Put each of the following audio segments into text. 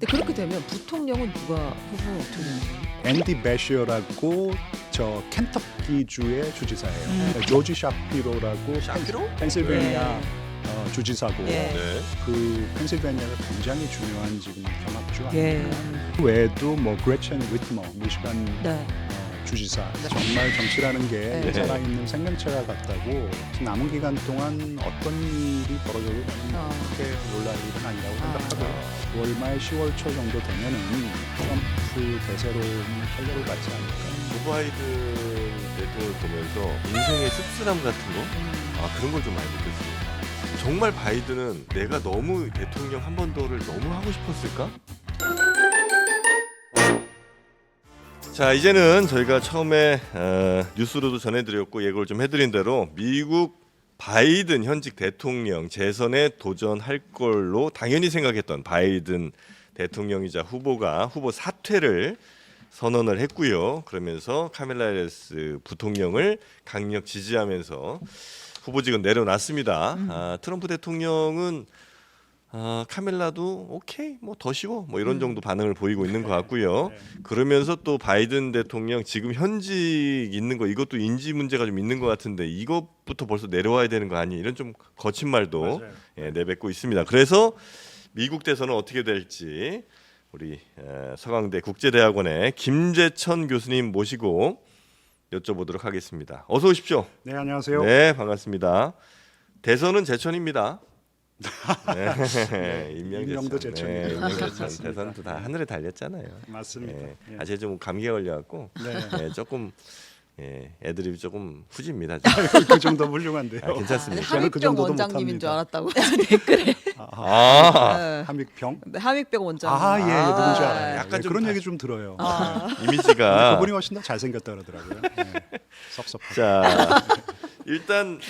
근데 그렇게 되면 부통령은 누가 후보는 어떻게 되는 거예요? 앤디 베셔라고 저 켄터키주의 주지사예요. 조지 샤피로라고 샤피로? 펜실베니아 주지사고 예. 네. 그 펜실베니아가 굉장히 중요한 지금 경합주 예. 아닙니까? 그 외에도 뭐 그레첸 위트머 미시간 네. 주지사 네. 정말 정치라는 게 네. 살아있는 생명체와 같다고 남은 기간 동안 어떤 일이 벌어져도 저는 크게 놀랄 일은 아니라고 생각하고요. 9월 말 10월 초 정도 되면은 트럼프 대세로는 탄력을 받지 않을까. 조 바이든 대통령을 보면서 인생의 씁쓸함 같은 거? 그런 걸 좀 많이 느꼈어요. 정말 바이든은 내가 너무 대통령 한 번 더를 너무 하고 싶었을까? 자, 이제는 저희가 처음에 뉴스로도 전해드렸고 예고를 좀 해드린 대로 미국 바이든 현직 대통령 재선에 도전할 걸로 당연히 생각했던 바이든 대통령이자 후보가 후보 사퇴를 선언을 했고요. 그러면서 카밀라 해리스 부통령을 강력 지지하면서 후보직은 내려놨습니다. 트럼프 대통령은 카밀라도 오케이 뭐 더 쉬워 뭐 이런 정도 반응을 보이고 있는 것 같고요. 그러면서 또 바이든 대통령 지금 현직 있는 거 이것도 인지 문제가 좀 있는 것 같은데 이것부터 벌써 내려와야 되는 거 아니 이런 좀 거친 말도 내뱉고 있습니다. 그래서 미국 대선은 어떻게 될지 우리 서강대 국제대학원의 김재천 교수님 모시고 여쭤보도록 하겠습니다. 어서 오십시오. 네, 안녕하세요. 네, 반갑습니다. 대선은 제천입니다. 네, 임명도 제천. 네, 임명제천. 대선도 다 하늘에 달렸잖아요. 맞습니다. 네, 예. 아직 좀 감기가 걸려갖고 네. 조금 애드립이 조금 후집니다. 그 정도 훌륭한데요. 괜찮습니다. 저는 그 함익병 정도도 원장님인 못합니다. 줄 알았다고 댓글에. 아, 함익평? 네, 함익병 원장. 아, 예, 누군지 아, 알아요. 약간 예, 좀 그런 다- 얘기 좀 들어요. 이미지가 그분이 훨씬 더 잘생겼다 그러더라고요. 예. 섭섭하죠. 자 일단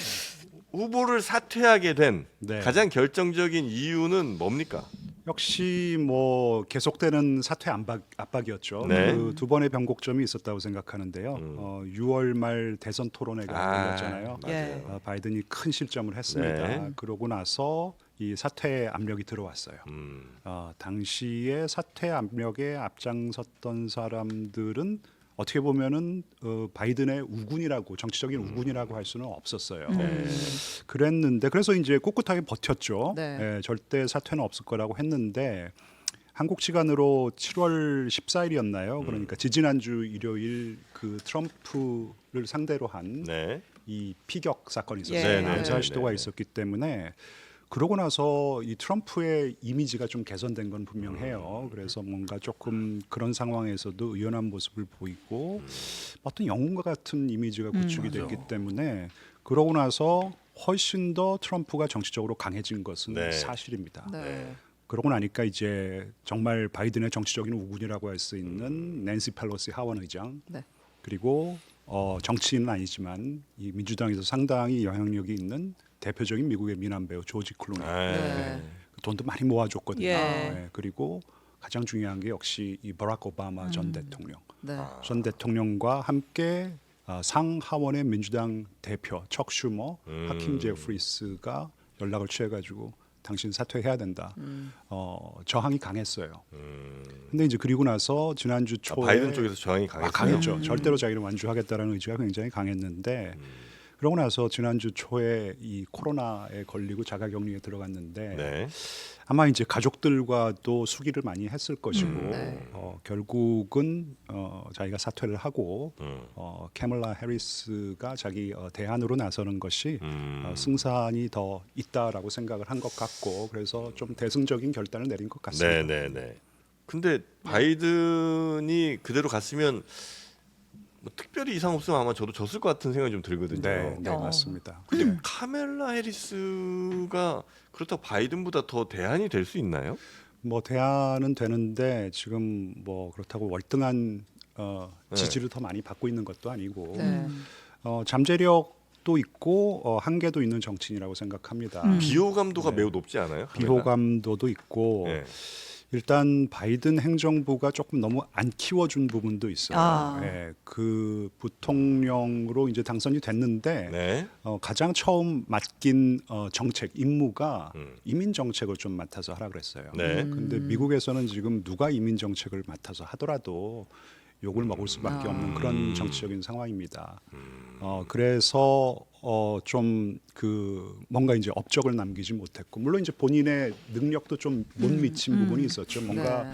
후보를 사퇴하게 된 네. 가장 결정적인 이유는 뭡니까? 역시 뭐 계속되는 사퇴 압박이었죠. 네. 그 두 번의 변곡점이 있었다고 생각하는데요. 6월 말 대선 토론회가 열렸잖아요. 예. 맞아요. 바이든이 큰 실점을 했습니다. 네. 그러고 나서 이 사퇴 압력이 들어왔어요. 당시에 사퇴 압력에 앞장섰던 사람들은 어떻게 보면은 바이든의 우군이라고 정치적인 우군이라고 할 수는 없었어요. 그랬는데 그래서 이제 꿋꿋하게 버텼죠. 네. 예, 절대 사퇴는 없을 거라고 했는데 한국 시간으로 7월 14일이었나요? 그러니까 지지난주 일요일 그 트럼프를 상대로 한 이 네. 피격 사건이 예. 있었어요. 네, 네, 암살 네, 시도가 네. 있었기 때문에 그러고 나서 이 트럼프의 이미지가 좀 개선된 건 분명해요. 그래서 뭔가 조금 그런 상황에서도 의연한 모습을 보이고 어떤 영웅과 같은 이미지가 구축이 됐기 때문에 그러고 나서 훨씬 더 트럼프가 정치적으로 강해진 것은 네. 사실입니다. 네. 그러고 나니까 이제 정말 바이든의 정치적인 우군이라고 할 수 있는 낸시 펠로시 하원 의장 네. 그리고 정치인은 아니지만 이 민주당에서 상당히 영향력이 있는 대표적인 미국의 미남 배우 조지 클루니 네. 돈도 많이 모아줬거든요. 예. 예, 그리고 가장 중요한 게 역시 이 버락 오바마 전 대통령, 네. 전 대통령과 함께 상하원의 민주당 대표 척 슈머, 하킴 제프리스가 연락을 취해가지고 당신 사퇴해야 된다. 저항이 강했어요. 근데 이제 그리고 나서 지난주 초에 바이든 쪽에서 저항이 강했어요. 강했죠. 절대로 자기를 완주하겠다라는 의지가 굉장히 강했는데 그러고 나서 지난주 초에 이 코로나에 걸리고 자가격리에 들어갔는데 네. 아마 이제 가족들과도 수기를 많이 했을 것이고 네. 결국은 자기가 사퇴를 하고 캐멀라 해리스가 자기 대안으로 나서는 것이 승산이 더 있다라고 생각을 한 것 같고 그래서 좀 대승적인 결단을 내린 것 같습니다. 네네네. 근데 바이든이 그대로 갔으면 뭐 특별히 이상 없으면 아마 저도 졌을 것 같은 생각이 좀 들거든요. 네, 네, 맞습니다. 근데 네. 카멜라 해리스가 그렇다고 바이든보다 더 대안이 될 수 있나요? 뭐 대안은 되는데 지금 뭐 그렇다고 월등한 지지를 더 많이 받고 있는 것도 아니고 네. 잠재력도 있고 한계도 있는 정치인이라고 생각합니다. 비호감도가 매우 높지 않아요? 비호감도도 있고 네. 일단 바이든 행정부가 조금 너무 안 키워준 부분도 있어요. 아. 예, 그 부통령으로 이제 당선이 됐는데 네. 가장 처음 맡긴 정책 임무가 음. 이민 정책을 좀 맡아서 하라 그랬어요. 네. 근데 미국에서는 지금 누가 이민 정책을 맡아서 하더라도 욕을 먹을 수밖에 없는 그런 정치적인 상황입니다. 그래서 좀 그 뭔가 이제 업적을 남기지 못했고 물론 이제 본인의 능력도 좀 못 미친 부분이 있었죠. 뭔가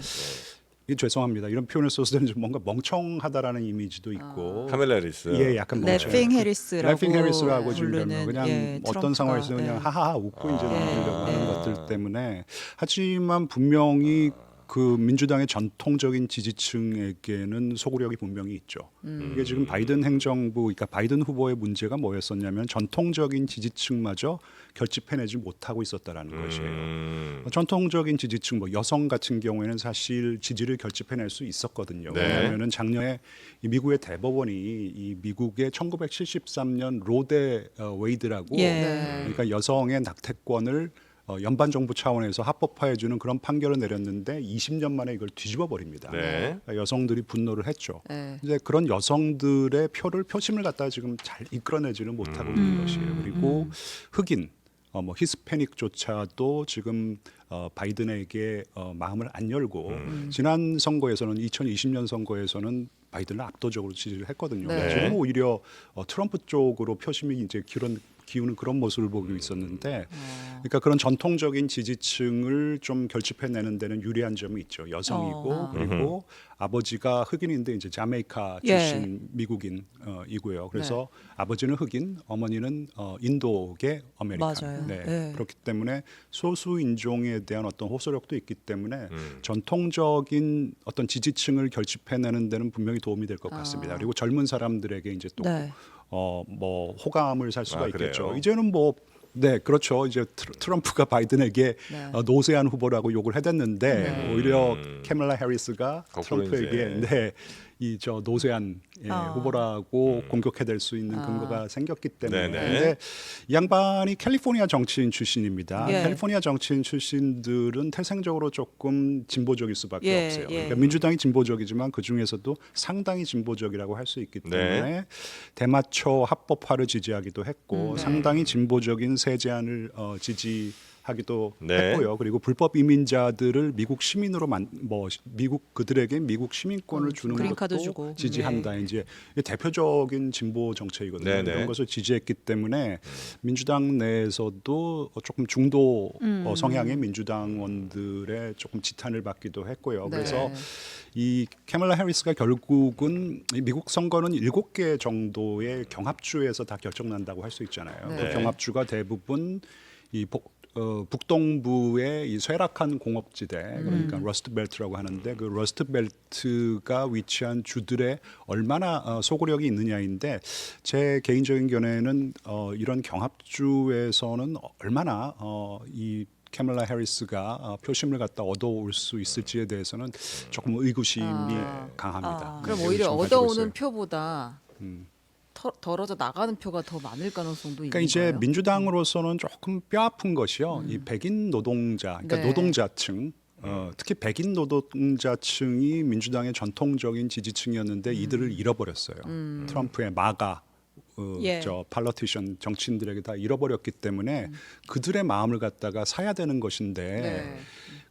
네. 죄송합니다. 이런 표현을 써서 되는지 뭔가 멍청하다라는 이미지도 있고 카멜라 해리스. 예, 약간 멍청. 래핑 해리스라고 래핑 해리스라고 지금 부르는 그냥 예, 어떤 트럼프가, 상황에서 그냥 예. 하하하 웃고 이제 넘기려고 하는 예. 것들 때문에 하지만 분명히 그 민주당의 전통적인 지지층에게는 소구력이 분명히 있죠. 이게 지금 바이든 행정부, 그러니까 바이든 후보의 문제가 뭐였었냐면 전통적인 지지층마저 결집해내지 못하고 있었다라는 것이에요. 전통적인 지지층, 뭐 여성 같은 경우에는 사실 지지를 결집해낼 수 있었거든요. 네. 왜냐하면은 작년에 이 미국의 대법원이 이 미국의 1973년 로데 웨이드라고 예. 그러니까 여성의 낙태권을 연방 정부 차원에서 합법화해 주는 그런 판결을 내렸는데 20년 만에 이걸 뒤집어 버립니다. 네. 여성들이 분노를 했죠. 예. 이제 그런 여성들의 표심을 갖다 지금 잘 이끌어내지는 못하고 있는 것이에요. 그리고 흑인, 뭐 히스패닉조차도 지금 바이든에게 마음을 안 열고 지난 선거에서는 2020년 선거에서는 바이든을 압도적으로 지지를 했거든요. 네. 지금 오히려 트럼프 쪽으로 표심이 이제 기우는 그런 모습을 보고 있었는데, 그러니까 그런 전통적인 지지층을 좀 결집해내는 데는 유리한 점이 있죠. 여성이고 그리고 아버지가 흑인인데 이제 자메이카 출신 예. 미국인이고요. 그래서 아버지는 흑인, 어머니는 인도계 아메리칸. 맞아요. 네. 예. 그렇기 때문에 소수 인종에 대한 어떤 호소력도 있기 때문에 전통적인 어떤 지지층을 결집해내는 데는 분명히 도움이 될 것 같습니다. 그리고 젊은 사람들에게 이제 또 네. 뭐 호감을 살 수가 그래요? 있겠죠. 이제는 뭐 네, 그렇죠. 이제 트럼프가 바이든에게 네. 노세한 후보라고 욕을 해댔는데 오히려 캐멀라 해리스가 거꾸로 트럼프에게 이제. 네, 이 저 노세한 후보라고 공격해댈 수 있는 아. 근거가 생겼기 때문에. 네네. 근데 이 양반이 캘리포니아 정치인 출신입니다. 예. 캘리포니아 정치인 출신들은 태생적으로 조금 진보적일 수밖에 예, 없어요. 예. 그러니까 민주당이 진보적이지만 그 중에서도 상당히 진보적이라고 할 수 있기 때문에 대마초 합법화를 지지하기도 했고 네. 상당히 진보적인 세제안을 지지하기도 네. 했고요. 그리고 불법 이민자들을 미국 시민으로 미국 그들에게 미국 시민권을 주는 그린카드 것도 주고. 지지한다. 이제 이게 대표적인 진보 정책이거든요. 네네. 이런 것을 지지했기 때문에 민주당 내에서도 조금 중도 성향의 민주당원들의 조금 지탄을 받기도 했고요. 네. 그래서 이 캐멀라 해리스가 결국은 이 미국 선거는 7개 정도의 경합주에서 다 결정난다고 할 수 있잖아요. 네. 그 경합주가 대부분 이 북동부의 이 쇠락한 공업지대 그러니까 러스트 벨트라고 하는데 그 러스트 벨트가 위치한 주들의 얼마나 소구력이 있느냐인데 제 개인적인 견해는 이런 경합주에서는 얼마나 이 캐멀라 해리스가 표심을 갖다 얻어올 수 있을지에 대해서는 조금 의구심이 강합니다. 그럼 네, 오히려 의구심을 가지고 얻어오는 있어요. 표보다 덜어져 나가는 표가 더 많을 가능성도 그러니까 있는 이제 거예요. 민주당으로서는 조금 뼈아픈 것이요. 이 백인 노동자, 그러니까 네. 노동자층, 특히 백인 노동자층이 민주당의 전통적인 지지층이었는데 이들을 잃어버렸어요. 트럼프의 마가 예. 저 팔러티션 정치인들에게 다 잃어버렸기 때문에 그들의 마음을 갖다가 사야 되는 것인데 네.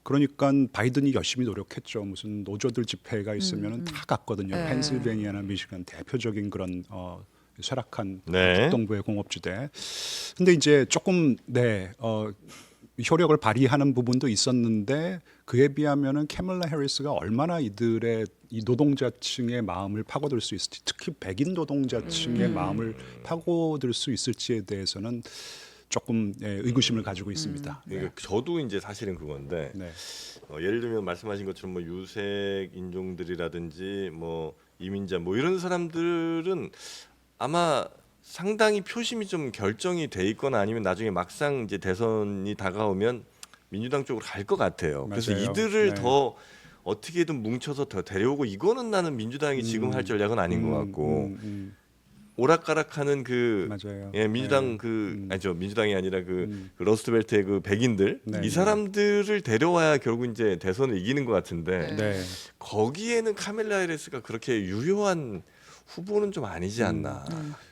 그러니까 바이든이 열심히 노력했죠. 무슨 노조들 집회가 있으면 다 갔거든요. 네. 펜실베니아나 미시간 대표적인 그런 쇠락한 네. 북동부의 공업지대. 근데 이제 조금 효력을 발휘하는 부분도 있었는데 그에 비하면은 캐멀라 해리스가 얼마나 이들의 이 노동자층의 마음을 파고들 수 있을지, 특히 백인 노동자층의 마음을 파고들 수 있을지에 대해서는 조금 의구심을 가지고 있습니다. 그러니까 저도 이제 사실은 그건데 네. 예를 들면 말씀하신 것처럼 뭐 유색 인종들이라든지 뭐 이민자 뭐 이런 사람들은 아마 상당히 표심이 좀 결정이 돼 있거나 아니면 나중에 막상 이제 대선이 다가오면 민주당 쪽으로 갈 것 같아요. 그래서 맞아요. 이들을 네. 더 어떻게든 뭉쳐서 더 데려오고 이거는 나는 민주당이 지금 할 전략은 아닌 것 같고 오락가락하는 그 맞아요. 예, 민주당 네. 그 아니죠 민주당이 아니라 그 러스트벨트의 그 백인들 네. 이 사람들을 데려와야 결국 이제 대선을 이기는 것 같은데 네. 거기에는 카멜라 해리스가 그렇게 유효한 후보는 좀 아니지 않나.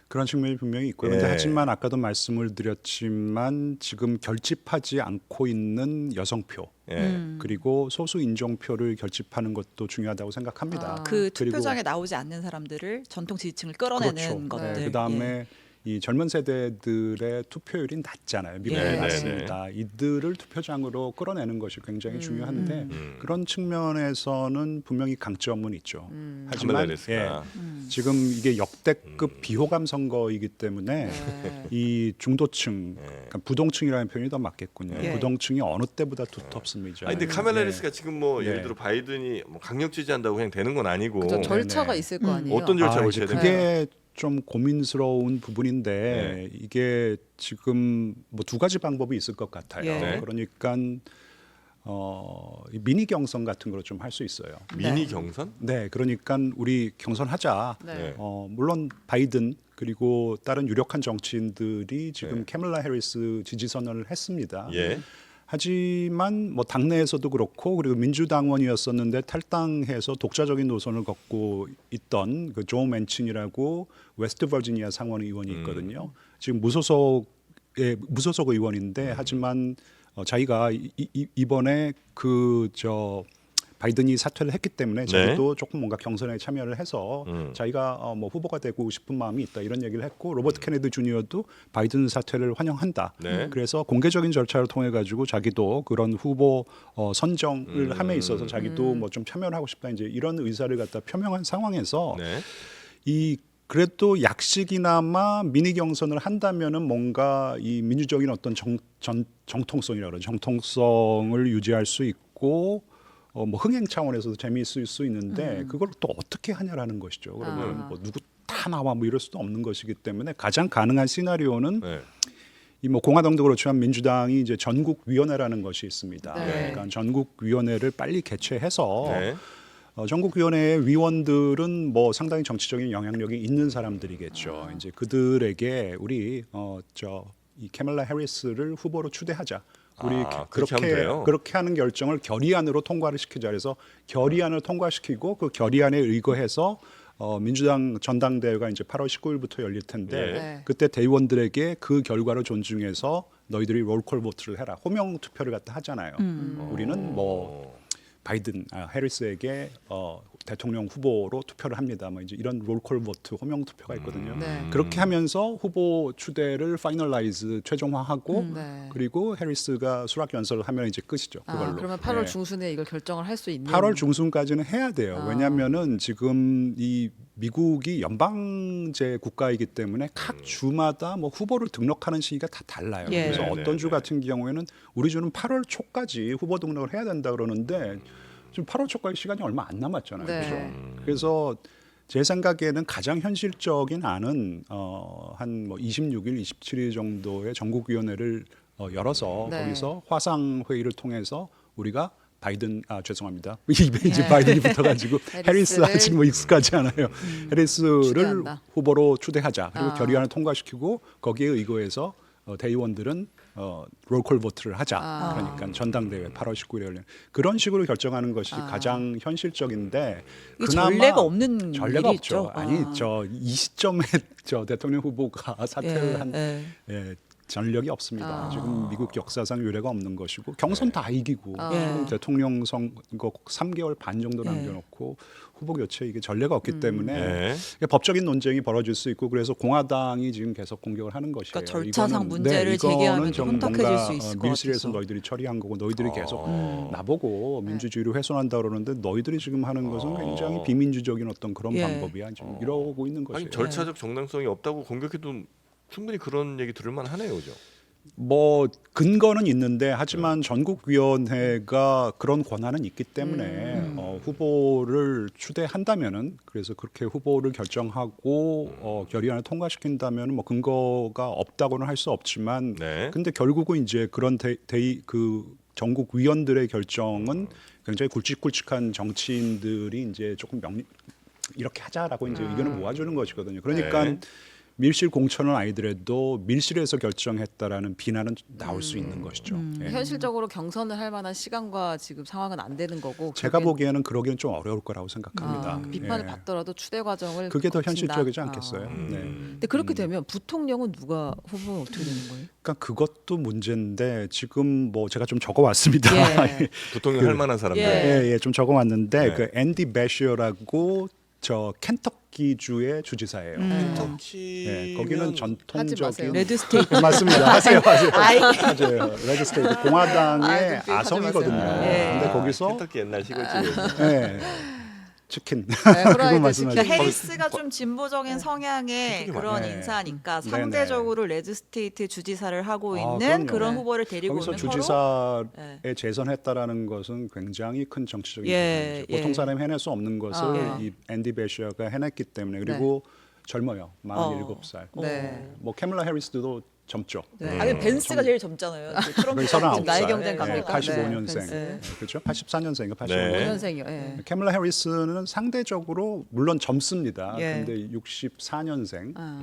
그런 측면이 분명히 있고요. 예. 근데 하지만 아까도 말씀을 드렸지만 지금 결집하지 않고 있는 여성표 예. 그리고 소수 인종표를 결집하는 것도 중요하다고 생각합니다. 아. 그 그리고- 투표장에 나오지 않는 사람들을 전통 지지층을 끌어내는 그렇죠. 것들. 네, 그다음에 이 젊은 세대들의 투표율이 낮잖아요. 미국에 네, 낮습니다. 이들을 투표장으로 끌어내는 것이 굉장히 중요한데 그런 측면에서는 분명히 강점은 있죠. 카멜라 하지만 해리스가 지금 이게 역대급 비호감 선거이기 때문에 네. 이 중도층, 그러니까 부동층이라는 표현이 더 맞겠군요. 예. 부동층이 어느 때보다 두텁습니다. 아니 근데 카멜라 예. 해리스가 지금 뭐 예를 네. 들어 바이든이 뭐 강력 지지한다고 그냥 되는 건 아니고 그죠, 절차가 네네. 있을 거 아니에요. 어떤 절차가 이제 있어야 그게 좀 고민스러운 부분인데 이게 지금 뭐 두 가지 방법이 있을 것 같아요. 예. 네. 그러니까 이 미니 경선 같은 걸 좀 할 수 있어요. 미니 경선? 네, 그러니까 우리 경선하자. 네. 물론 바이든 그리고 다른 유력한 정치인들이 지금 네. 캐멀라 해리스 지지 선언을 했습니다. 예. 하지만 뭐 당내에서도 그렇고 그리고 민주당원이었었는데 탈당해서 독자적인 노선을 걷고 있던 그 조 맨친이라고 웨스트 버지니아 상원 의원이 있거든요. 지금 무소속 의원인데 하지만 자기가 이번에 바이든이 사퇴를 했기 때문에 자기도 조금 뭔가 경선에 참여를 해서 자기가 뭐 후보가 되고 싶은 마음이 있다 이런 얘기를 했고 로버트 케네디 주니어도 바이든 사퇴를 환영한다. 네. 그래서 공개적인 절차를 통해 가지고 자기도 그런 후보 선정을 함에 있어서 자기도 뭐 좀 참여를 하고 싶다 이제 이런 의사를 갖다 표명한 상황에서 네. 그래도 약식이나마 미니 경선을 한다면은 뭔가 이 민주적인 어떤 정통성이라 그러죠. 정통성을 유지할 수 있고 뭐 흥행 차원에서도 재미있을 수 있는데 그걸 또 어떻게 하냐라는 것이죠. 그러면 뭐 누구 다 나와 뭐 이럴 수도 없는 것이기 때문에 가장 가능한 시나리오는 네. 이 뭐 공화당도 그렇지만 민주당이 이제 전국 위원회라는 것이 있습니다. 네. 그러니까 전국 위원회를 빨리 개최해서 네. 전국위원회의 위원들은 뭐 상당히 정치적인 영향력이 있는 사람들이겠죠. 이제 그들에게 우리 이 캐멀라 해리스를 후보로 추대하자. 우리 그렇게 하면 돼요? 그렇게 하는 결정을 결의안으로 통과를 시키자. 그래서 결의안을 통과시키고 그 결의안에 의거해서 민주당 전당대회가 이제 8월 19일부터 열릴 텐데 예. 네. 그때 대의원들에게 그 결과를 존중해서 너희들이 롤콜 보트를 해라. 호명 투표를 갖다 하잖아요. 우리는 뭐 바이든, 해리스에게 대통령 후보로 투표를 합니다. 뭐 이제 이런 롤콜 보트 호명 투표가 있거든요. 네. 그렇게 하면서 후보 추대를 파이널라이즈 최종화하고 네. 그리고 해리스가 수락 연설을 하면 이제 끝이죠. 그걸로. 그러면 8월 네. 중순에 이걸 결정을 할 수 있는 8월 중순까지는 해야 돼요. 왜냐하면은 지금 이 미국이 연방제 국가이기 때문에 각 주마다 뭐 후보를 등록하는 시기가 다 달라요. 예. 그래서 네, 어떤 네, 주 네. 같은 경우에는 우리 주는 8월 초까지 후보 등록을 해야 된다 그러는데 지금 8월 초까지 시간이 얼마 안 남았잖아요. 네. 그렇죠? 그래서 제 생각에는 가장 현실적인 안은 한 뭐 26일, 27일 정도의 전국위원회를 열어서 네. 거기서 화상 회의를 통해서 우리가 바이든 죄송합니다. 입에 이제 바이든이 붙어가지고 해리스 해리스를- 아직 뭐 익숙하지 않아요. 해리스를 추대한다. 후보로 추대하자. 그리고 아. 결의안을 통과시키고 거기에 의거해서 대의원들은 롤콜 보트를 하자. 아. 그러니까 전당대회 8월 19일에 열리는 그런 식으로 결정하는 것이 가장 현실적인데 이게 전례가 없는 전례가 일이 없죠. 있죠. 아니 이 시점에 대통령 후보가 사퇴를 한 전력이 없습니다. 지금 미국 역사상 유례가 없는 것이고 경선 다 이기고 지금 대통령 선거 3개월 반 정도 남겨놓고 후보 교체 이게 전례가 없기 때문에 네. 법적인 논쟁이 벌어질 수 있고 그래서 공화당이 지금 계속 공격을 하는 것이에요. 그러니까 절차상 이거는- 문제를 이거는 제기하면 좀 혼탁해질 뭔가 수 있을 것 민주주의에서 같아서. 너희들이 처리한 거고 너희들이 계속 나보고 민주주의를 훼손한다 그러는데 너희들이 지금 하는 것은 굉장히 비민주적인 어떤 그런 예. 방법이야. 지금 이러고 있는 것이에요. 아니 절차적 정당성이 없다고 공격해도 충분히 그런 얘기 들을 만하네요, 그죠? 뭐 근거는 있는데 하지만 전국위원회가 그런 권한은 있기 때문에 후보를 추대한다면은 그래서 그렇게 후보를 결정하고 결의안을 통과시킨다면 뭐 근거가 없다고는 할 수 없지만 네. 근데 결국은 이제 그런 그 전국 위원들의 결정은 굉장히 굵직굵직한 정치인들이 이제 조금 이렇게 하자라고 이제 의견을 모아주는 것이거든요. 그러니까 네. 밀실 공천은 아니더라도 밀실에서 결정했다라는 비난은 나올 수 있는 것이죠. 예. 현실적으로 경선을 할 만한 시간과 지금 상황은 안 되는 거고 제가 그게- 보기에는 그러기는 좀 어려울 거라고 생각합니다. 비판을 예. 받더라도 추대 과정을 그게 더 거친다. 현실적이지 않겠어요? 네. 근데 그렇게 되면 부통령은 누가 후보는 어떻게 되는 거예요? 그러니까 그것도 문제인데 지금 뭐 제가 좀 적어왔습니다. 예. 부통령 할 만한 사람들. 예, 좀 적어왔는데 네. 그 앤디 베시어라고 저 켄터키주의 주지사예요. 터키. 예, 거기는 하지 전통적인 마세요. 레드 스테이트. 맞습니다. 하세요. 아이. 맞아요. 레드스테이트 아, 공화당의 눈빛 하지 아성이거든요. 마세요. 예. 근데 거기서 켄터키 옛날 시골집에서. 예, 치킨 네, 그거 후라이드 말씀하시죠. 그러니까 해리스가 좀 진보적인 성향의 kentucky 그런 많네. 인사니까 네네. 상대적으로 레드 스테이트 주지사를 하고 아, 있는 그럼요. 그런 네. 후보를 데리고 거기서 오면 서로 주지사에 예. 재선했다라는 것은 굉장히 큰 정치적인 예, 부분이죠. 보통 예. 사람이 해낼 수 없는 것을 아. 이 앤디 베시어가 해냈기 때문에 그리고 젊어요. 47살. 네. 뭐 캐밀라 해리스도 젊죠. 네. 아니 벤스가 제일 젊잖아요. 트럼프 거의 39살. 나이 경쟁 네, 갑니까? 85년생. 네, 그렇죠? 84년생인가 85년생. 네. 5년생이요. 예. 캐밀라 해리스는 상대적으로 물론 젊습니다. 예. 근데 64년생 아.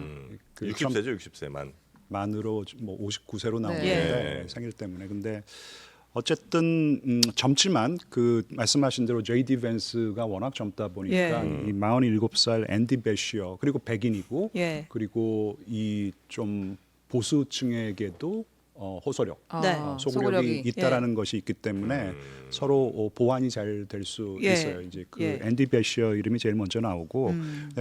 그 60세죠, 60세만. 만으로 뭐 59세로 나오는데 네. 생일 때문에 근데 어쨌든 젊지만 그 말씀하신 대로 J.D. 벤스가 워낙 젊다 보니까 예. 이 47살 앤디 베시어 그리고 백인이고 예. 그리고 이 좀 보수층에게도 호소력, 아, 네. 소구력이 있다라는 것이 있기 때문에 서로 보완이 잘 될 수 예. 있어요. 이제 그 예. 앤디 베시어 이름이 제일 먼저 나오고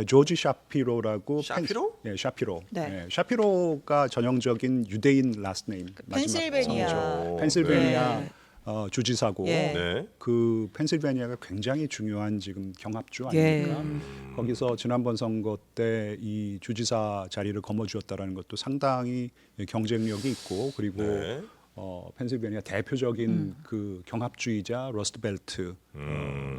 조지 샤피로라고 샤피로? 예, 샤피로. 네. 예, 샤피로가 전형적인 유대인 라스트 네임. 펜실베니아. 성이죠. 펜실베니아 네. 주지사고 예. 네. 그 펜실베니아가 굉장히 중요한 지금 경합주 예. 아닙니까? 거기서 지난번 선거 때 이 주지사 자리를 거머쥐었다라는 것도 상당히 경쟁력이 있고 그리고 네. 펜실베니아 대표적인 그 경합주의자 러스트벨트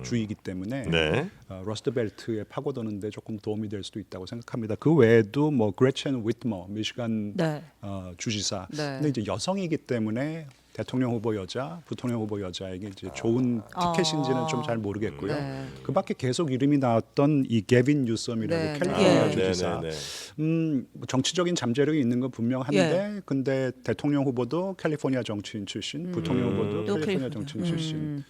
주이기 때문에 네. 러스트벨트에 파고드는데 조금 도움이 될 수도 있다고 생각합니다. 그 외에도 뭐 그레첸 위트머 미시간 네. 주지사. 네. 근데 이제 여성이기 때문에 대통령 후보 여자, 부통령 후보 여자에게 이제 좋은 티켓인지는 좀 잘 모르겠고요. 네. 그밖에 계속 이름이 나왔던 이 게빈 뉴섬이라고 네, 네. 캘리포니아 예. 주지사. 네, 네, 뭐 정치적인 잠재력이 있는 건 분명한데, 근데 대통령 후보도 캘리포니아 정치인 출신, 부통령 후보도 또 캘리포니아 캘리포니아. 정치인 출신.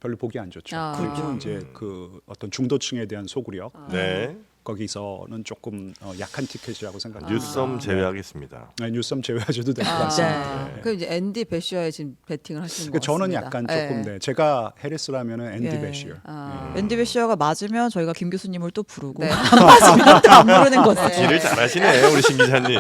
별로 보기 안 좋죠. 아. 그리고 이제 그 어떤 중도층에 대한 소구력 네. 거기서는 조금 약한 티켓이라고 생각합니다. 뉴섬 제외하겠습니다. 네, 뉴섬 제외하셔도 될 것 아, 같습니다. 그 이제 앤디 베시어에 지금 베팅을 하시는 그 것 저는 같습니다. 약간 예. 조금 네. 제가 해리스라면은 앤디 예. 베시어. 아. 앤디 베시어가 맞으면 저희가 김 교수님을 또 부르고 네. 안 맞으면 또 안 부르는 거죠. 딜을 잘하시네 우리 신 기자님.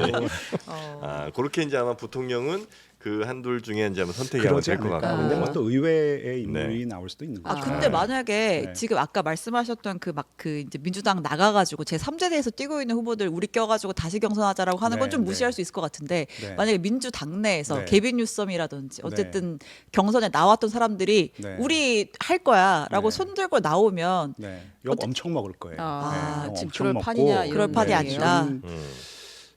어. 아 그렇게 이제 아마 부통령은 그 한둘 중에 이제 한번 선택이 아마 그러지 될것 않을까. 같고. 근데 뭐 또 의외의 인물이 네. 나올 수도 있는 아 거죠. 근데 만약에 네. 지금 아까 말씀하셨던 그 막 그 이제 민주당 나가가지고 제 3제대에서 뛰고 있는 후보들 우리 껴가지고 다시 경선하자라고 하는 건 네, 좀 네. 무시할 수 있을 것 같은데 네. 만약에 민주당 내에서 네. 개빈 뉴섬이라든지 어쨌든 경선에 나왔던 사람들이 네. 우리 할 거야라고 네. 손들고 나오면 네, 욕 엄청 먹을 거예요. 아, 네, 욕 지금 엄청 그럴 먹고. 판이냐 이런 그럴 판이 얘기예요. 아니다. 지금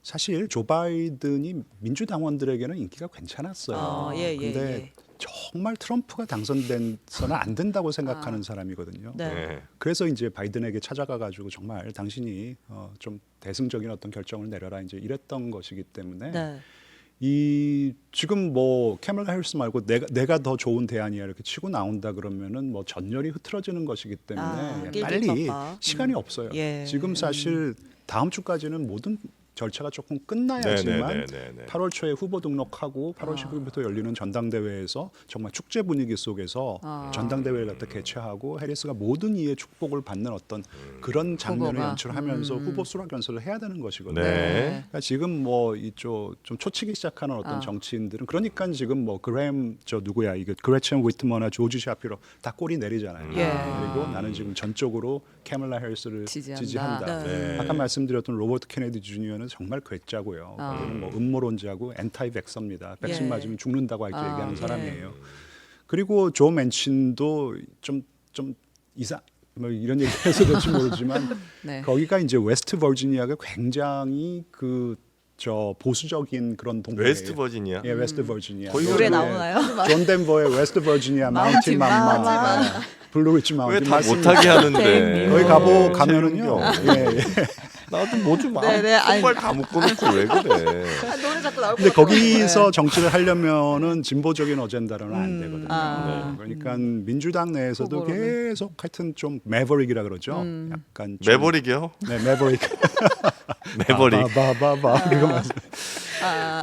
사실 조 바이든이 민주당원들에게는 인기가 괜찮았어요. 예, 예, 근데 예. 정말 트럼프가 당선돼서는 안 된다고 생각하는 사람이거든요. 네. 네. 그래서 이제 바이든에게 찾아가 가지고 정말 당신이 좀 대승적인 어떤 결정을 내려라 이제 이랬던 것이기 때문에 네. 이 지금 뭐 캐멀라 해리스 말고 내가 더 좋은 대안이야 이렇게 치고 나온다 그러면은 뭐 전열이 흐트러지는 것이기 때문에 아, 빨리 낄낄빠빠. 시간이 없어요. 예. 지금 사실 다음 주까지는 모든 절차가 조금 끝나야지만 네네네네. 8월 초에 후보 등록하고 8월 19일부터 열리는 전당대회에서 정말 축제 분위기 속에서 전당대회를 갖다 개최하고 해리스가 모든 이의 축복을 받는 어떤 그런 장면을 후보가. 연출하면서 후보 수락 연설을 해야 되는 것이거든요. 네. 그러니까 지금 뭐 이쪽 좀 초치기 시작하는 어떤 정치인들은 그러니까 지금 뭐 그램 저 누구야 이게 그레첸 위트머나 조지 샤피로 다 꼬리 내리잖아요. 예. 그리고 나는 지금 전적으로 캐멀라 해리스를 지지한다. 지지한다. 네. 아까 말씀드렸던 로버트 케네디 주니어는 정말 괴짜고요. 거기는 뭐 음모론자고 엔타이 백서입니다. 백신 예. 맞으면 죽는다고 아직도 얘기하는 예. 사람이에요. 그리고 조 맨친도 좀 이상 뭐 이런 얘기 해서 될지 모르지만 네. 거기가 이제 웨스트 버지니아가 굉장히 그 저 보수적인 그런 동네. 웨스트 버지니아. 예, 웨스트 버지니아. 거기 노래 네. 나오나요? 존 덴버의 웨스트 버지니아 마운틴 마운틴 마마. 마마, 블루리치 마운틴. 왜 다 맞습니다. 못하게 하는데? 거기 가면은요. 예, 예. 나도 뭐좀 네네, 아니. 손발 다 묶어놓고 왜 그래? 노래 자꾸 나올 근데 거기서 정치를 하려면은 진보적인 어젠다로는 안 되거든요. 아. 네. 그러니까 민주당 내에서도 후보로는. 계속 하여튼 좀 매버릭이라 그러죠. 약간 좀- 매버릭이요? 네, 매버릭. 매버릭. 바바바바 이거 맞아요.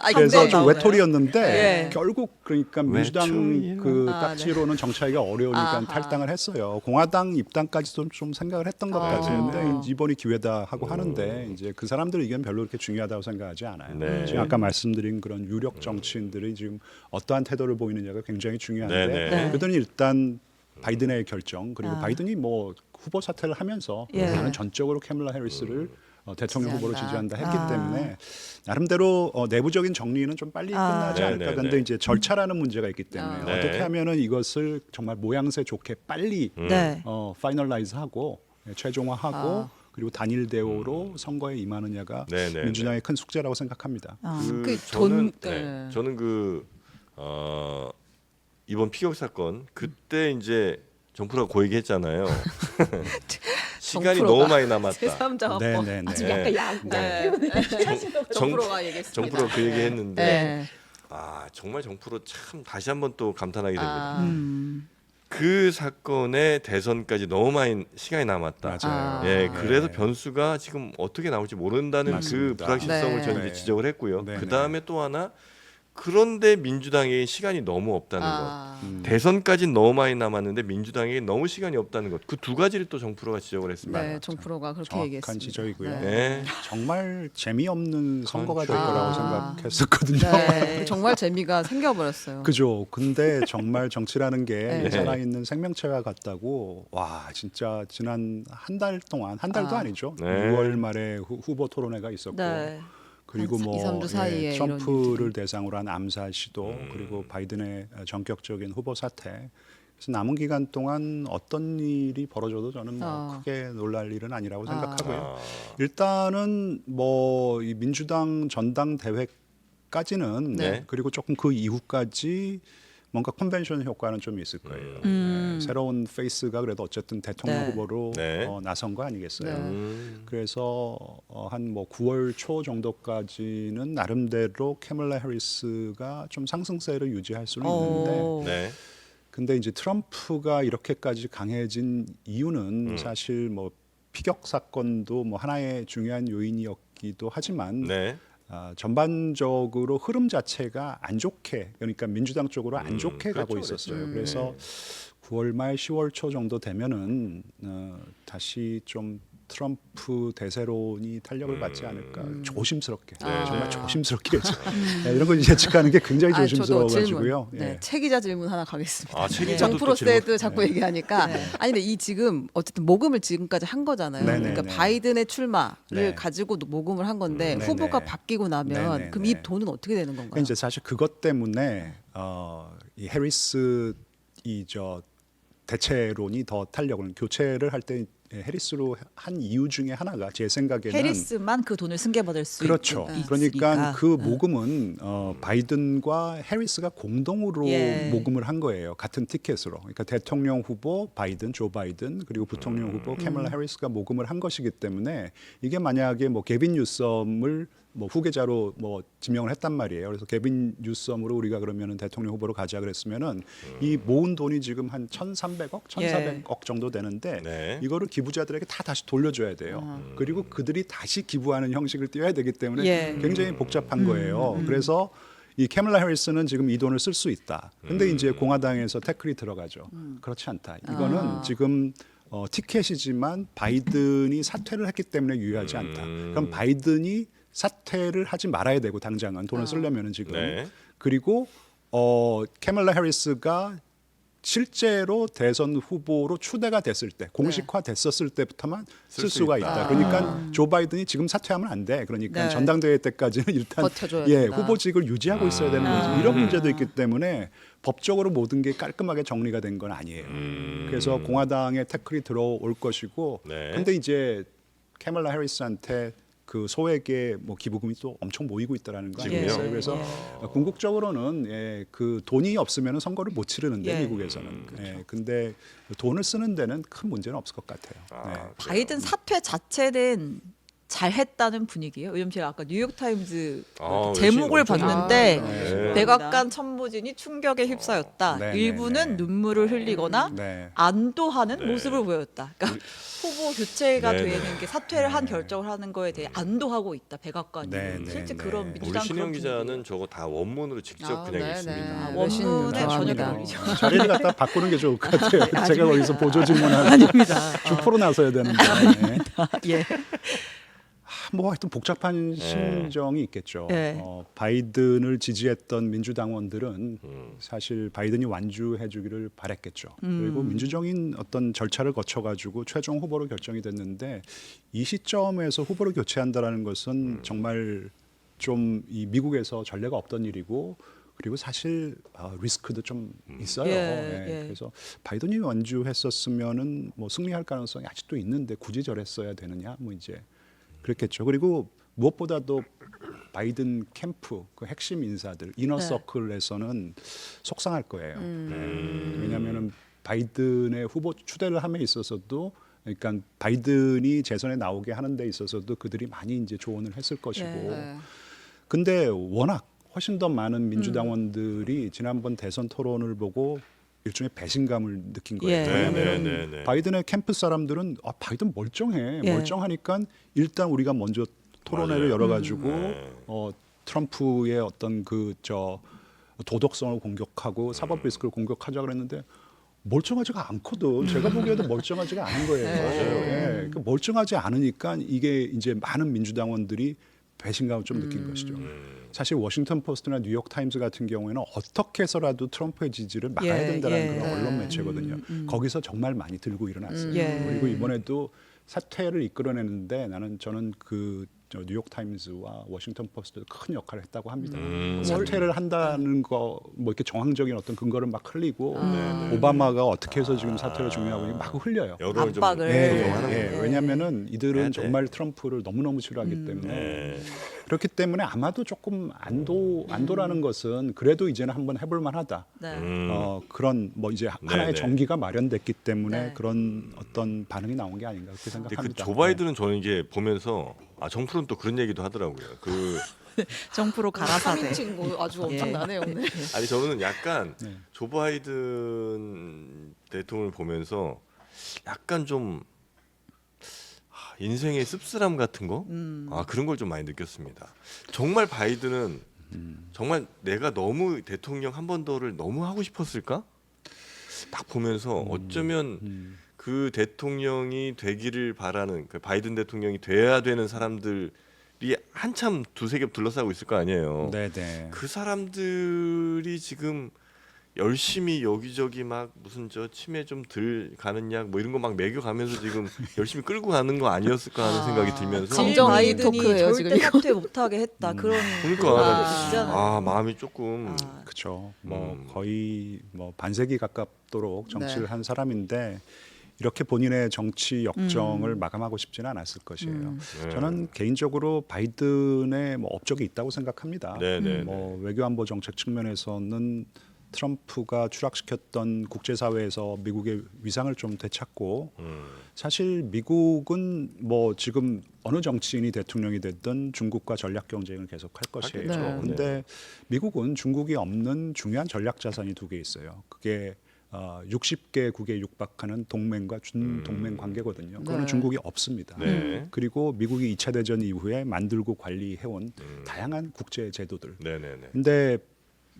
아니, 그래서 근데 좀 외톨이였는데 예. 결국 그러니까 민주당 외톨이요. 그 아, 딱지로는 정치하기가 어려우니까 아하. 탈당을 했어요. 공화당 입당까지도 좀 생각을 했던 것 아. 같은데 이번이 기회다 하고 하는데 이제 그 사람들 의견 별로 그렇게 중요하다고 생각하지 않아요. 네. 지금 아까 말씀드린 그런 유력 정치인들이 지금 어떠한 태도를 보이느냐가 굉장히 중요한데 네, 네. 그들은 일단 바이든의 결정 그리고 아. 바이든이 뭐 후보 사퇴를 하면서 예. 나는 전적으로 캐멀라 해리스를 대통령 후보로 지지한다. 지지한다 했기 아. 때문에 나름대로 내부적인 정리는 좀 빨리 아. 끝나지 네, 않을까. 네, 그런데 네. 이제 절차라는 문제가 있기 때문에 아. 네. 어떻게 하면은 이것을 정말 모양새 좋게 빨리 네. 파이널라이즈하고 최종화하고 아. 그리고 단일 대우로 선거에 임하느냐가 네, 네, 민주당의 큰 숙제라고 생각합니다. 아. 그 저는 돈- 네. 네. 저는 이번 피격 사건 그때 이제 정프로가 그 얘기했잖아요. 시간이 정프로가. 너무 많이 남았다. 제3자 네, 확보. 네, 네. 지금 약간 양. 네. 정프로가 얘기했습니다. 정프로 그 얘기했는데 네. 정말 정프로 참 다시 한번 또 감탄하게 됩니다. 아. 그 사건의 대선까지 너무 많이 시간이 남았다. 맞아요. 예, 아. 그래서 네. 변수가 지금 어떻게 나올지 모른다는 그 맞습니다. 불확실성을 네. 저는 이제 네. 지적을 했고요. 네, 그 다음에 네. 또 하나 그런데 민주당에 시간이 너무 없다는 것. 아. 대선까지 너무 많이 남았는데 민주당에게 너무 시간이 없다는 것. 그 두 가지를 또 정프로가 지적을 했습니다. 네, 정프로가 그렇게 정확한 얘기했습니다. 지적이고요. 네. 네. 정말 재미없는 선거가 될 아. 거라고 생각했었거든요. 네, 정말 재미가 생겨버렸어요. 그죠. 근데 정말 정치라는 게 네. 살아있는 생명체와 같다고 와 진짜 지난 한 달 동안 한 달도 아. 아니죠. 네. 6월 말에 후보 토론회가 있었고 네. 그리고 한 뭐 2-3주 사이에 이런 트럼프를 일들이. 대상으로 한 암살 시도 그리고 바이든의 전격적인 후보 사퇴. 그래서 남은 기간 동안 어떤 일이 벌어져도 저는 뭐 크게 놀랄 일은 아니라고 생각하고요. 일단은 뭐 이 민주당 전당대회까지는 네. 그리고 조금 그 이후까지 뭔가 컨벤션 효과는 좀 있을 거예요. 네, 새로운 페이스가 그래도 어쨌든 대통령 네. 후보로 네. 나선 거 아니겠어요. 네. 그래서 한 뭐 9월 초 정도까지는 나름대로 캐멀라 해리스가 좀 상승세를 유지할 수는 있는데 오. 네. 근데 이제 트럼프가 이렇게까지 강해진 이유는 사실 뭐 피격 사건도 뭐 하나의 중요한 요인이었기도 하지만 네. 전반적으로 흐름 자체가 안 좋게 그러니까 민주당 쪽으로 안 좋게 가고 그렇죠, 있었어요. 그렇죠. 그래서 9월 말 10월 초 정도 되면은 다시 좀 트럼프 대세론이 탄력을 받지 않을까 조심스럽게 정말 조심스럽게 네, 이런 걸 예측하는 게 굉장히 아, 저도 조심스러워가지고요. 질문. 네, 예. 체 기자 질문 하나 가겠습니다. 체 기자도 정프로 또 질문. 세드 자꾸 얘기하니까 아니 근데 이 지금 어쨌든 모금을 지금까지 한 거잖아요. 네네네. 그러니까 바이든의 출마를 네. 가지고 모금을 한 건데 네네. 후보가 바뀌고 나면 네네네. 그럼 이 돈은 어떻게 되는 그러니까 건가요? 이제 사실 그것 때문에 이 해리스 이저 대체론이 더 탄력을 교체를 할 때 해리스로 한 이유 중에 하나가 제 생각에는 해리스만 그 돈을 승계받을 수 그렇죠. 있으니까. 그러니까 그 모금은 바이든과 해리스가 공동으로 예. 모금을 한 거예요. 같은 티켓으로. 그러니까 대통령 후보 바이든, 조 바이든 그리고 부통령 후보 캐멀라 해리스가 모금을 한 것이기 때문에 이게 만약에 뭐 게빈 뉴섬을 뭐 후계자로 뭐 지명을 했단 말이에요. 그래서 게빈 뉴섬으로 우리가 그러면은 대통령 후보로 가자 그랬으면은 이 모은 돈이 지금 한 1,300억, 1,400억 정도 되는데 네. 이거를 기부자들에게 다 다시 돌려줘야 돼요. 그리고 그들이 다시 기부하는 형식을 띄워야 되기 때문에 예. 굉장히 복잡한 거예요. 그래서 이 캐멀라 해리스는 지금 이 돈을 쓸 수 있다. 근데 이제 공화당에서 태클이 들어가죠. 그렇지 않다. 이거는 지금 티켓이지만 바이든이 사퇴를 했기 때문에 유효하지 않다. 그럼 바이든이 사퇴를 하지 말아야 되고 당장은 돈을 쓰려면은 지금 네. 그리고 캐멀라 해리스가 실제로 대선 후보로 추대가 됐을 때 공식화 됐었을 때부터만 쓸 쓸 수 수가 있다. 있다. 그러니까 조 바이든이 지금 사퇴하면 안 돼. 그러니까 네. 전당대회 때까지는 일단 버텨줘야 예, 된다. 후보직을 유지하고 있어야 되는 거지. 이런 문제도 있기 때문에 법적으로 모든 게 깔끔하게 정리가 된 건 아니에요. 그래서 공화당의 태클이 들어올 것이고 네. 근데 이제 캐멀라 해리스한테 그 소액의 뭐 기부금이 또 엄청 모이고 있다라는 거 지금요? 아니겠어요? 그래서 궁극적으로는 그 돈이 없으면 선거를 못 치르는데 예. 미국에서는. 근데 돈을 쓰는 데는 큰 문제는 없을 것 같아요. 네. 바이든 사퇴 자체는 잘했다는 분위기예요. 왜냐면 제가 아까 뉴욕 타임즈 제목을 엄청 봤는데 네. 백악관 참모진이 충격에 휩싸였다. 네, 일부는 네, 네. 눈물을 흘리거나 네. 안도하는 모습을 보였다. 그러니까 후보 교체가 네, 되는 네. 게 사퇴를 한 결정을 하는 거에 대해 안도하고 있다. 백악관이 네, 네, 실제 네. 그런 우리 민주당 신영 그런 기자는 저거 다 원문으로 직접 아, 그냥 네, 읽습니다. 네. 아, 외신 원문에 전혀 좋아합니다. 다르죠. 자리를 갖다 바꾸는 게 좋을 것 같아요. 제가 거기서 보조 질문하고 아닙니다. 주포로 나서야 되는데. 네. 예. 뭐 하여튼 복잡한 심정이 있겠죠. 네. 바이든을 지지했던 민주당원들은 사실 바이든이 완주해주기를 바랬겠죠. 그리고 민주적인 어떤 절차를 거쳐가지고 최종 후보로 결정이 됐는데 이 시점에서 후보를 교체한다라는 것은 정말 좀 이 미국에서 전례가 없던 일이고. 그리고 사실 리스크도 좀 있어요. 예, 예. 예. 그래서 바이든이 완주했었으면은 뭐 승리할 가능성이 아직도 있는데 굳이 저랬어야 되느냐, 뭐 이제 그렇겠죠. 그리고 무엇보다도 바이든 캠프 그 핵심 인사들 이너 네. 서클에서는 속상할 거예요. 왜냐하면은 바이든의 후보 추대를 함에 있어서도 그러니까 바이든이 재선에 나오게 하는 데 있어서도 그들이 많이 이제 조언을 했을 것이고. 네. 근데 워낙 훨씬 더 많은 민주당원들이 지난번 대선 토론을 보고 일종의 배신감을 느낀 거예요. 예. 왜냐하면 네. 바이든의 캠프 사람들은 바이든 멀쩡해. 예. 멀쩡하니까 일단 우리가 먼저 토론회를 맞아요. 열어가지고 네. 트럼프의 어떤 그 도덕성을 공격하고 사법 리스크를 공격하자 그랬는데 멀쩡하지가 않거든. 제가 보기에도 멀쩡하지가 않은 거예요. 예. 그 멀쩡하지 않으니까 이게 이제 많은 민주당원들이 배신감을 좀 느낀 것이죠. 사실 워싱턴 포스트나 뉴욕 타임즈 같은 경우에는 어떻게 해서라도 트럼프의 지지를 막아야 예, 된다는 예. 그런 언론 매체거든요. 거기서 정말 많이 들고 일어났어요. 예. 그리고 이번에도 사퇴를 이끌어내는데 저는 뉴욕 타임즈와 워싱턴 포스트 큰 역할을 했다고 합니다. 사퇴를 한다는 거 뭐 이렇게 정황적인 어떤 근거를 막 흘리고 오바마가 어떻게 해서 지금 사퇴가 중요하고 막 흘려요. 여론을 좀 압박을. 조성하는 예, 거예요. 왜냐하면은 이들은 해야 돼. 정말 트럼프를 너무너무 싫어하기 때문에 네. 그렇기 때문에 아마도 조금 안도라는 것은 그래도 이제는 한번 해볼 만하다. 네. 그런 뭐 이제 하나의 네. 정기가 마련됐기 때문에 네. 그런 어떤 반응이 나온 게 아닌가 그렇게 근데 생각합니다. 그 조 바이든은 저는 이게 보면서 정프로는 또 그런 얘기도 하더라고요. 정프로 갈아사대. 3인칭 뭐 아주 예. 엄청나네요 오늘. 아니 저는 약간 네. 조 바이든 대통령을 보면서 약간 좀 인생의 씁쓸함 같은 거, 그런 걸 좀 많이 느꼈습니다. 정말 바이든은 정말 내가 너무 대통령 한 번 더를 너무 하고 싶었을까? 딱 보면서 어쩌면 그 대통령이 되기를 바라는 그 바이든 대통령이 돼야 되는 사람들이 한참 두세 겹 둘러싸고 있을 거 아니에요. 네네. 그 사람들이 지금 열심히 여기저기 막 무슨 치매 좀 들 가는 약 뭐 이런 거 막 먹여가면서 지금 열심히 끌고 가는 거 아니었을까 하는 생각이 들면서 감정 질 바이든이 토크예요, 절대 지금. 사퇴 못하게 했다. 그런 그러니까 있잖아요. 마음이 조금 그렇죠. 뭐 거의 뭐 반세기 가깝도록 정치를 네. 한 사람인데 이렇게 본인의 정치 역정을 마감하고 싶지는 않았을 것이에요. 네. 저는 개인적으로 바이든의 뭐 업적이 있다고 생각합니다. 네네네. 뭐 외교안보 정책 측면에서는 트럼프가 추락시켰던 국제사회에서 미국의 위상을 좀 되찾고 사실 미국은 뭐 지금 어느 정치인이 대통령이 됐든 중국과 전략 경쟁을 계속할 것이에요. 네. 그런데 미국은 중국이 없는 중요한 전략 자산이 두 개 있어요. 그게 60개국에 육박하는 동맹과 준동맹 관계거든요. 그거는 네. 중국이 없습니다. 네. 그리고 미국이 2차 대전 이후에 만들고 관리해온 다양한 국제 제도들. 네네네. 근데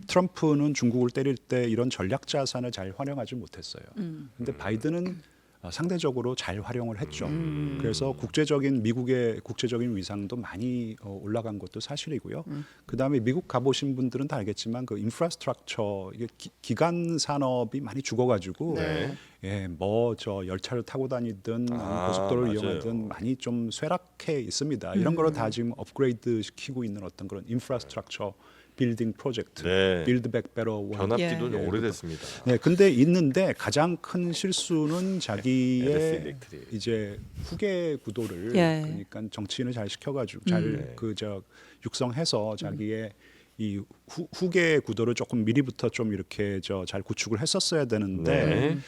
트럼프는 중국을 때릴 때 이런 전략 자산을 잘 활용하지 못했어요. 근데 바이든은 상대적으로 잘 활용을 했죠. 그래서 미국의 국제적인 위상도 많이 올라간 것도 사실이고요. 그다음에 미국 가보신 분들은 다 알겠지만 그 인프라스트럭처 이게 기간 산업이 많이 죽어가지고 네. 예, 뭐 열차를 타고 다니든 고속도로를 맞아요. 이용하든 많이 좀 쇠락해 있습니다. 이런 거를 다 지금 업그레이드 시키고 있는 어떤 그런 인프라스트럭처 빌딩 프로젝트, 네. Build Back Better World. 변압기도 예. 오래됐습니다. 네, 근데 있는데 가장 큰 실수는 에드스 자기의 일렉트릭. 이제 후계 구도를 예. 그러니까 정치인을 잘 시켜가지고 잘 그 저 육성해서 자기의 이 후계 구도를 조금 미리부터 좀 이렇게 저 잘 구축을 했었어야 되는데 네.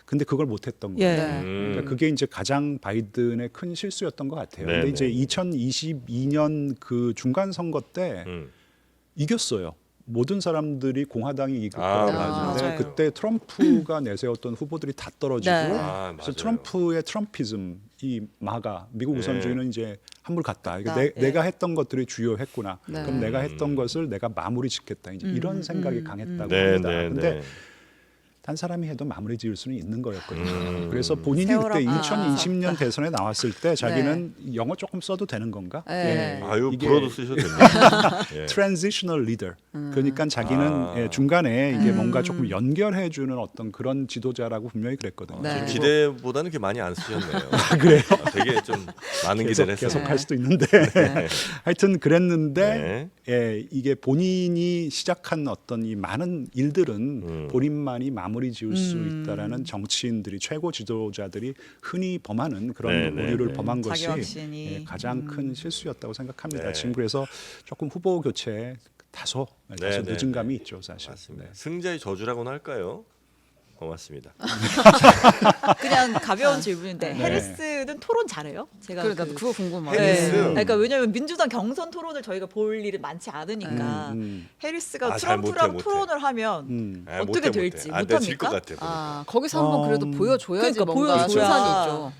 근데 그걸 못했던 예. 거예요. 그러니까 그게 이제 가장 바이든의 큰 실수였던 것 같아요. 네, 근데 네. 이제 2022년 그 중간 선거 때 이겼어요. 모든 사람들이 공화당이 이길 아, 거라고 맞아요. 하는데 맞아요. 그때 트럼프가 내세웠던 후보들이 다 떨어지고 네. 아, 그래서 맞아요. 트럼프의 트럼피즘 이 마가 미국 우선주의는 이제 한물 갔다. 이거 네. 내가 했던 것들이 주요했구나. 네. 그럼 내가 했던 것을 내가 마무리 짓겠다. 이제 이런 생각이 강했다고 네, 합니다. 네, 근데 네. 단 사람이 해도 마무리 지을 수는 있는 거였거든요. 그래서 본인이 세월호 그때 아. 2020년 대선에 나왔을 때 자기는 영어 조금 써도 되는 건가? 네. 아유 이게 불어도 쓰셔도 됩니다. 예. transitional leader. 그러니까 자기는 아. 예, 중간에 이게 뭔가 조금 연결해주는 어떤 그런 지도자라고 분명히 그랬거든요. 네. 지금 기대보다는 그렇게 많이 안 쓰셨네요. 그래요? 되게 좀 많은 계속 기대를 했어요. 계속 할 수도 있는데 하여튼 그랬는데 네. 예, 이게 본인이 시작한 어떤 이 많은 일들은 본인만이 마무리 지을 수 있다라는 정치인들이 최고 지도자들이 흔히 범하는 그런 네, 네, 오류를 네. 범한 것이 자기 확신이. 예, 가장 큰 실수였다고 생각합니다. 네. 지금 그래서 조금 후보 교체 다소 네, 네, 늦은 감이 네. 있죠, 사실. 맞습니다. 네. 승자의 저주라고나 할까요? 고맙습니다. 그냥 가벼운 질문인데 네. 해리스는 토론 잘해요? 제가 그러니까 그- 그거 궁금하네. 해리스? 네. 그러니까 왜냐하면 민주당 경선 토론을 저희가 볼 일이 많지 않으니까 해리스가 아, 잘 트럼프랑 못해. 토론을 하면 음. 어떻게 될지 아, 내가 질것 못합니까? 같아. 보니까. 아 거기서 한번 그래도 보여줘야지 그러니까 뭔가 보여줘야. 신상이 있죠.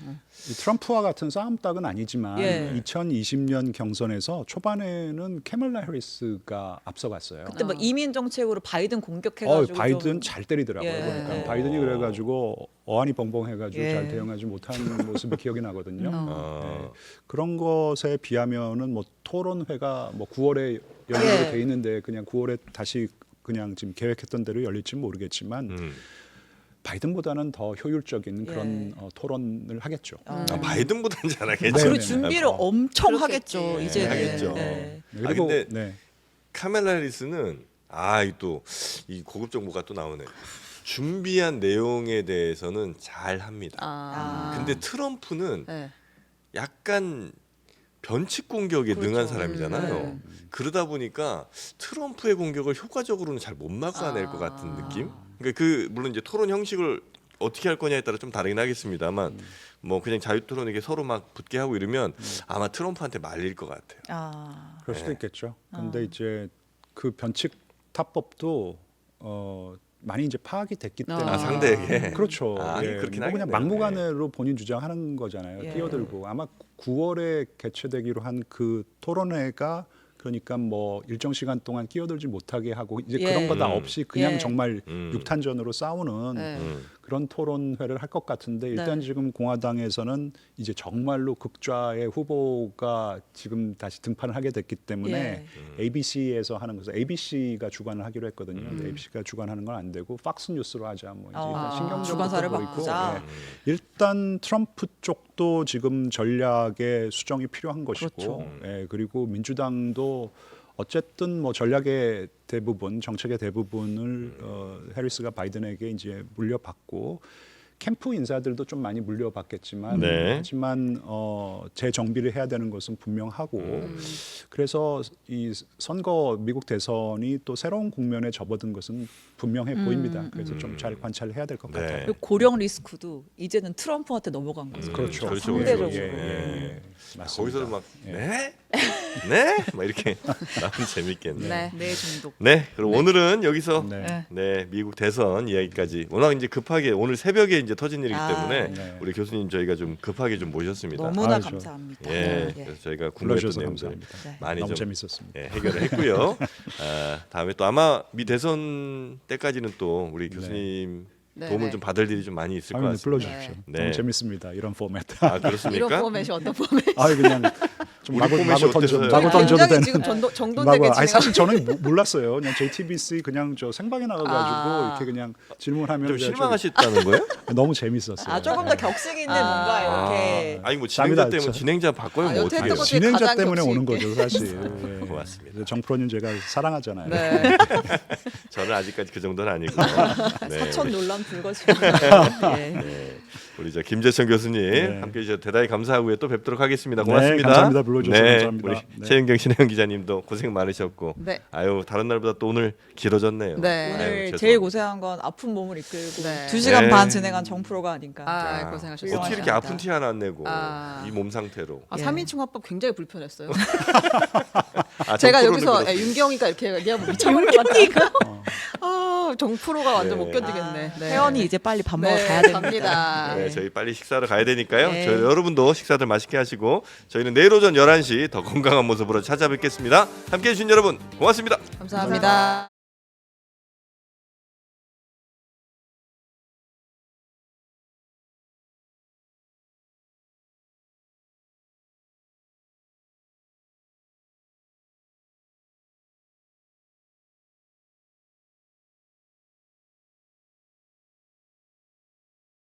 이 트럼프와 같은 싸움닭은 아니지만 예. 2020년 경선에서 초반에는 캐멀라 해리스가 앞서갔어요. 그때 막 이민 정책으로 바이든 공격해가지고 바이든 좀- 잘 때리더라고요. 예. 그러니까 바이든이 그래가지고 어안이 벙벙해가지고 예. 잘 대응하지 못한 모습이 기억이 나거든요. 아, 그런 것에 비하면은 뭐 토론회가 뭐 9월에 열리게 예. 돼 있는데 그냥 9월에 다시 그냥 지금 계획했던 대로 열릴지 모르겠지만 바이든보다는 더 효율적인 그런 토론을 하겠죠. 아, 바이든보다는 잘하겠죠. 네, 그리고 네, 준비를 엄청 그렇겠지. 하겠죠. 네, 이제는. 하겠죠. 네. 그리고 근데 네. 카멜라 해리스는 이 고급 정보가 또 나오네. 준비한 내용에 대해서는 잘 합니다. 아. 근데 트럼프는 네. 약간 변칙 공격에 능한 사람이잖아요. 네. 그러다 보니까 트럼프의 공격을 효과적으로는 잘 못 막아낼 것 같은 느낌. 그러니까 그 물론 이제 토론 형식을 어떻게 할 거냐에 따라 좀 다르긴 하겠습니다만 뭐 그냥 자유 토론 이게 서로 막 붙게 하고 이러면 아마 트럼프한테 말릴 것 같아요. 아. 그럴 수도 있겠죠. 근데 이제 그 변칙 타법도 많이 이제 파악이 됐기 때문에 아, 상대에게. 그렇죠. 아, 예. 그렇긴 뭐 그냥 하겠네요. 막무가내로 본인 주장하는 거잖아요. 예. 끼어들고 아마 9월에 개최되기로 한 그 토론회가 그러니까 뭐 일정 시간 동안 끼어들지 못하게 하고 이제 예. 그런 거 다 없이 그냥 예. 정말 음. 육탄전으로 싸우는 네. 그런 토론회를 할 것 같은데 일단 네. 지금 공화당에서는 이제 정말로 극좌의 후보가 지금 다시 등판을 하게 됐기 때문에 예. ABC에서 하는 것을 ABC가 주관을 하기로 했거든요. 근데 ABC가 주관하는 건 안 되고 팍스 뉴스로 하자 뭐 이제 일단 신경적으로 주관사를 보고 있고 바꾸자. 일단 트럼프 쪽도 지금 전략의 수정이 필요한 것이고 그렇죠. 그리고 민주당도 어쨌든 뭐 전략의 대부분 정책의 대부분을 해리스가 바이든에게 이제 물려받고 캠프 인사들도 좀 많이 물려받겠지만 네. 하지만 재정비를 해야 되는 것은 분명하고 그래서 이 선거 미국 대선이 또 새로운 국면에 접어든 것은 분명해 보입니다. 그래서 좀 잘 관찰해야 될 것 네. 같아요. 그리고 고령 리스크도 이제는 트럼프한테 넘어간 거죠. 그렇죠. 그렇죠, 상대적으로. 그렇죠. 예. 맞습니다. 거기서도 막 네? 네? 막 이렇게 나오면 재밌겠네. 네. 내 중독. 네, 그럼 오늘은 여기서 네. 네, 미국 대선 이야기까지 워낙 이제 급하게 오늘 새벽에 이제 터진 일이기 아. 때문에 네. 우리 교수님 저희가 좀 급하게 좀 모셨습니다. 너무나 아유, 감사합니다. 예, 예. 그래서 저희가 궁금했던 불러주셔서 내용들 감사합니다. 네. 많이 너무 좀 재밌었습니다. 예, 해결을 했고요. 다음에 또 아마 미 대선 때까지는 또 우리 교수님 네, 도움을 네. 좀 받을 일이 좀 많이 있을 것 아유, 네, 같습니다. 불러주십시오. 네. 너무 재밌습니다. 이런 포맷. 아 이런 그렇습니까? 포맷이 어떤 포맷? 아 그냥 좀 우리 마구 포맷이 어때서요? 던져도 굉장히 되는. 지금 정돈되게 아니, 진행. 사실 저는 몰랐어요. 그냥 JTBC 그냥 저 생방에 나가가지고 아. 이렇게 그냥 질문하면 좀 제가 실망하셨다는 거예요? 너무 재밌었어요. 아 조금 더 격식 있는 뭔가 이렇게 아니 뭐 진행자 땀이 때문에 다 진행자 바꿔요 뭐 여태 어떻게 했던 해요? 것 중에 진행자 가장 때문에 격식 오는 있게. 거죠, 사실. 예. 고맙습니다. 정프로님 제가 사랑하잖아요. 네. 저는 아직까지 그 정도는 아니고. 네, 사천 논란 불거지고. 예. 네. 우리 저 김재천 교수님 네. 함께해 주셔서 대단히 감사하고요. 또 뵙도록 하겠습니다. 네, 고맙습니다. 감사합니다. 불러주셔서 네, 감사합니다. 우리 네. 최은경 신혜영 기자님도 고생 많으셨고. 네. 아유 다른 날보다 또 오늘 길어졌네요. 네. 아유, 오늘 죄송합니다. 제일 고생한 건 아픈 몸을 이끌고 네. 2시간 네. 반 진행한 정프로가 아닌가. 아, 야, 고생하셨습니다. 어떻게 이렇게 아픈 티 하나 안 내고 아. 이 몸 상태로. 아, 예. 3인칭 화법 굉장히 불편했어요. 아, 제가 정프로는 여기서 그렇고. 윤경이가 이렇게 얘기하면 미쳐버릴 것 같아요. 정프로가 완전 네. 못 견디겠네. 네. 혜원이 이제 빨리 밥 먹으러 네, 가야 됩니다. 갑니다. 네, 저희 빨리 식사를 가야 되니까요. 네. 저희 여러분도 식사들 맛있게 하시고 저희는 내일 오전 11시 더 건강한 모습으로 찾아뵙겠습니다. 함께해 주신 여러분 고맙습니다. 감사합니다.